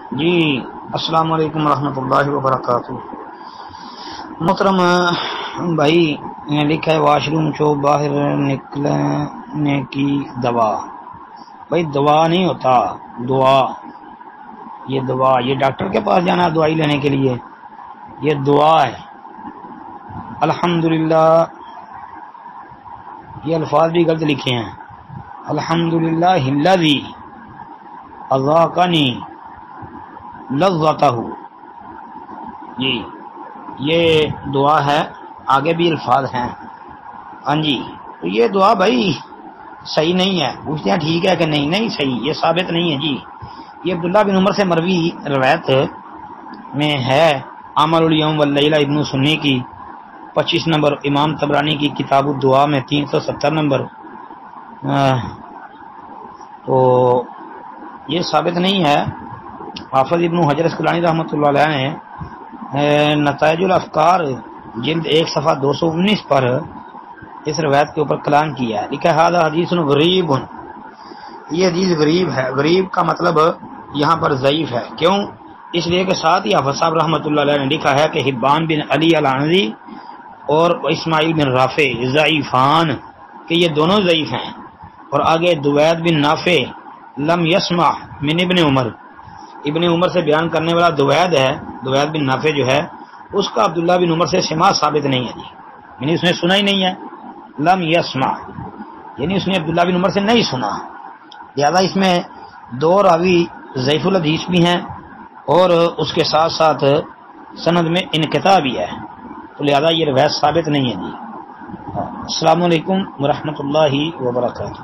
جی السلام علیکم ورحمۃ اللہ وبرکاتہ۔ محترم بھائی نے لکھا ہے واش روم سے باہر نکلنے کی دوا۔ بھائی دوا نہیں ہوتا، دعا۔ یہ دعا، یہ ڈاکٹر کے پاس جانا دوائی لینے کے لیے، یہ دعا ہے۔ الحمدللہ، یہ الفاظ بھی غلط لکھے ہیں۔ الحمدللہ الذی اذاقنی لذتہ، جی یہ دعا ہے، آگے بھی الفاظ ہیں۔ ہاں جی، تو یہ دعا بھائی صحیح نہیں ہے۔ پوچھتے ہیں ٹھیک ہے کہ نہیں؟ نہیں صحیح، یہ ثابت نہیں ہے جی۔ یہ عبداللہ بن عمر سے مروی روایت میں ہے، عمل الیوم واللیلہ ابن سنی کی 25 نمبر، امام طبرانی کی کتاب الدعا میں 370 نمبر۔ تو یہ ثابت نہیں ہے۔ حافظ ابن حجر اسقلانی رحمۃ اللہ علیہ نے نتائج الافکار جلد 1 صفحہ 219 پر اس روایت کے اوپر کلام کیا ہے۔ لکھا ہے حدیث غریب، یہ حدیث غریب ہے۔ غریب کا مطلب یہاں پر ضعیف ہے۔ کیوں؟ اس لیے کہ ساتھ ہی حافظ صاحب رحمۃ اللہ علیہ نے لکھا ہے کہ حبان بن علی العنزی اور اسماعیل بن رافع ضعیفان، کہ یہ دونوں ضعیف ہیں۔ اور آگے دوید بن نافع لم یسمع من ابن عمر، ابن عمر سے بیان کرنے والا دوید ہے، دوید بن نافع جو ہے، اس کا عبداللہ بن عمر سے سماع ثابت نہیں ہے جی، یعنی اس نے سنا ہی نہیں ہے۔ لم یسمع یعنی اس نے عبداللہ بن عمر سے نہیں سنا، لہذا اس میں 2 راوی ضعیف الحدیث بھی ہیں اور اس کے ساتھ ساتھ سند میں انقطاع بھی ہے، تو لہذا یہ روایت ثابت نہیں ہے جی۔ السلام علیکم ورحمۃ اللہ وبرکاتہ۔